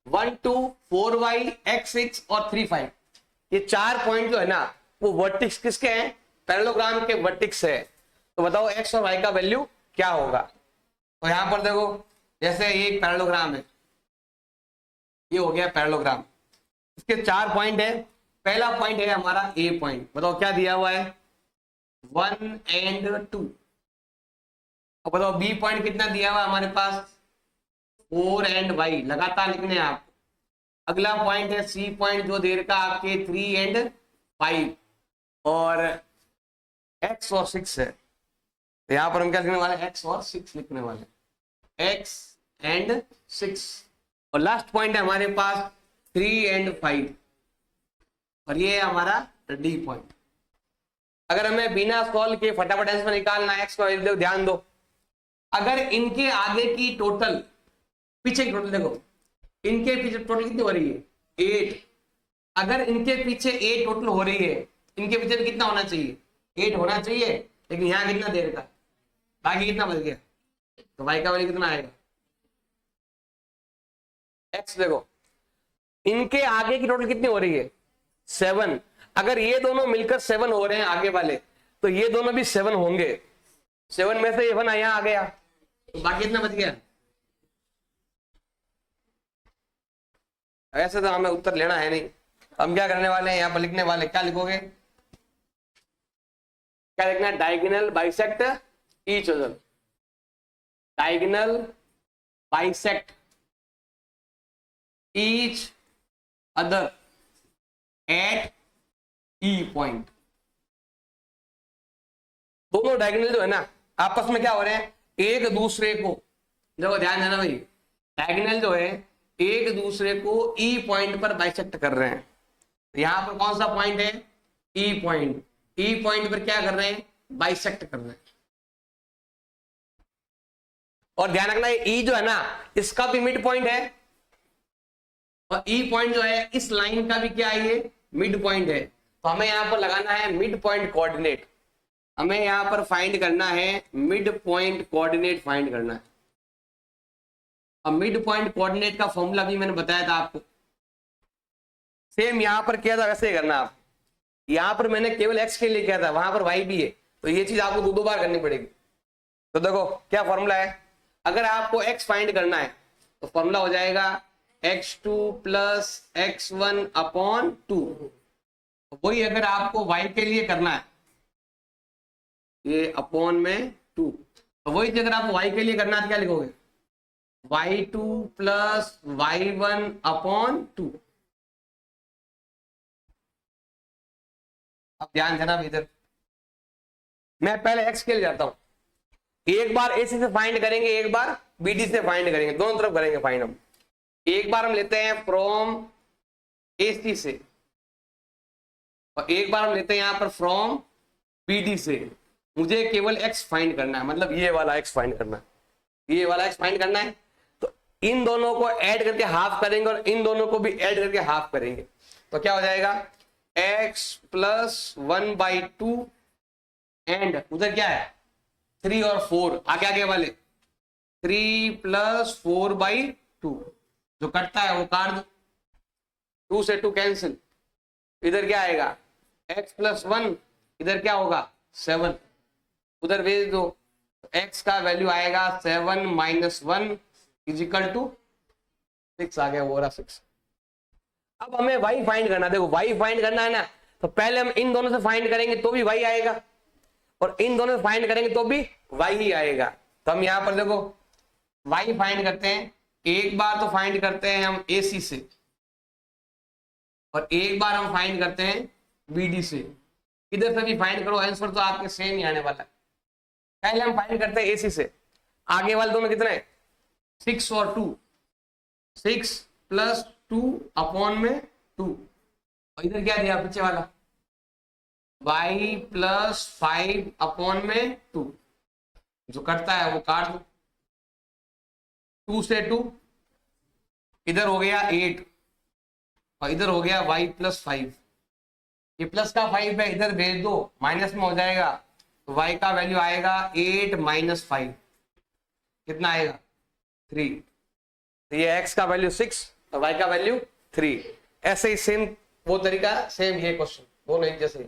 1 2 4y x6 और 3 5, ये 4 point जो है ना वो वर्टिक्स किसके हैं, पैरेललोग्राम के वर्टिक्स है। तो बताओ x और y का वैल्यू क्या होगा। तो यहां पर देखो, जैसे ये एक पैरेललोग्राम है, ये हो गया पैरेललोग्राम, इसके 4 पॉइंट है। पहला पॉइंट है हमारा ए पॉइंट, बताओ क्या दिया हुआ है 1 एंड 2। और बताओ बी पॉइंट कितना दिया हुआ है हमारे पास 4 एंड वाई, लगातार लिखने हैं आप। अगला पॉइंट है सी पॉइंट जो दे रखा आपके 3 एंड 5 और एक्स और 6 है। तो यहां पर हम क्या लिखने वाले एक्स और 6 लिखने वाले, एक्स एंड 6। और लास्ट पॉइंट है हमारे पास 3 एंड 5 और ये है हमारा डी पॉइंट। अगर हमें बिना सॉल्व के फटाफट आंसर निकालना है एक्स का वैल्यू, ध्यान दो, अगर इनके आगे की टोटल, पीछे की टोटल देखो, इनके पीछे टोटल कितनी हो रही है 8, अगर इनके पीछे 8 टोटल हो रही है, इनके पीछे भी कितना होना चाहिए 8 होना चाहिए, लेकिन यहाँ कितना देर का, बाकी कितना बच गया, तो वाई का वैल्यू कितना आएगा एक्स। देखो इनके आगे की टोटल कितनी हो रही है 7, अगर ये दोनों मिलकर 7 हो रहे हैं आगे वाले, तो ये दोनों भी 7 होंगे। 7 में से ये 1 यहाँ आ गया, तो बाकी कितना बच गया। ऐसे तो हमें उत्तर लेना है नहीं, हम क्या करने वाले हैं यहाँ पर लिखने वाले, क्या लिखोगे, क्या लिखना है, diagonal bisect each other, diagonal bisect each other at E point. दोनों डायगोनल जो है ना आपस में क्या हो रहे हैं, एक दूसरे को, देखो ध्यान देना भाई, डायगोनल जो है एक दूसरे को ई पॉइंट पर बाइसेक्ट कर रहे हैं। तो यहां पर कौन सा पॉइंट है ई पॉइंट, ई पॉइंट पर क्या कर रहे हैं बाइसेक्ट कर रहे हैं। और ध्यान रखना ई जो है ना इसका भी मिड पॉइंट है, और ई पॉइंट जो है इस लाइन का भी क्या है ये मिड पॉइंट है। तो हमें यहां पर लगाना है मिड पॉइंट कोऑर्डिनेट, हमें यहां पर फाइंड करना है मिड पॉइंट कोऑर्डिनेट फाइंड करना है। अब मिड पॉइंट कोऑर्डिनेट का फॉर्मूला भी मैंने बताया था आपको, सेम यहां पर किया था वैसे ही करना आप। यहां पर मैंने केवल एक्स के लिए किया था, वहां पर वाई भी है, तो ये चीज आपको दो बार करनी पड़ेगी। तो देखो क्या फॉर्मूला है, अगर आपको एक्स फाइंड करना है तो फॉर्मूला हो जाएगा x2 प्लस x1 अपॉन 2। वही अगर आपको y के लिए करना है, ये अपॉन में 2, तो वही अगर आपको y के लिए करना है तो क्या लिखोगे y2 प्लस y1 अपॉन 2। अब ध्यान देना इधर, मैं पहले x के लिए जाता हूं, एक बार AC से फाइंड करेंगे, एक बार BD से फाइंड करेंगे, दोनों तरफ करेंगे फाइंड। हम एक बार हम लेते हैं फ्रॉम AC से, और एक बार हम लेते हैं यहां पर फ्रॉम BD से। मुझे केवल x फाइंड करना है, मतलब ये वाला x फाइंड करना है, ये वाला x फाइंड करना है। तो इन दोनों को ऐड करके हाफ करेंगे और इन दोनों को भी ऐड करके हाफ करेंगे, तो क्या हो जाएगा x प्लस 1/2 एंड उधर क्या है 3 और 4, आगे आगे वाले 3 प्लस 4/2, जो कटता है वो काट दो, 2 से 2 कैंसिल, इधर क्या आएगा x प्लस 1, इधर क्या होगा 7, उधर भेज दो, x का वैल्यू आएगा 7 माइनस 1 इज इक्वल टू 6 आ गया, वो रहा 6। अब हमें y फाइंड करना, देखो y फाइंड करना है ना, तो पहले हम इन दोनों से फाइंड करेंगे तो भी y आएगा, और इन दोनों से फाइंड करेंगे तो भी y ही आएगा। तो हम यहां पर देखो y फाइंड करते हैं, एक बार तो फाइंड करते हैं हम AC से, और एक बार हम फाइंड करते हैं BD से। इधर से भी फाइंड करो, आंसर तो आपके सेम ही आने वाला है। पहले हम फाइंड करते हैं AC से, आगे वाले दोनों कितने 6 और 2, 6 प्लस 2 अपॉन में 2, और इधर क्या दिया पीछे वाला y प्लस 5 अपॉन में 2, जो कटता है वो काट दो, 2 से 2, इधर हो गया 8 और इधर हो गया y प्लस 5, ये प्लस का 5 है इधर भेज दो, माइनस में हो जाएगा, तो y का वैल्यू आएगा 8 माइनस 5, कितना आएगा 3। तो ये x का वैल्यू 6 और y का वैल्यू 3। ऐसे ही सेम वो तरीका, सेम ये क्वेश्चन दोनों एक जैसे।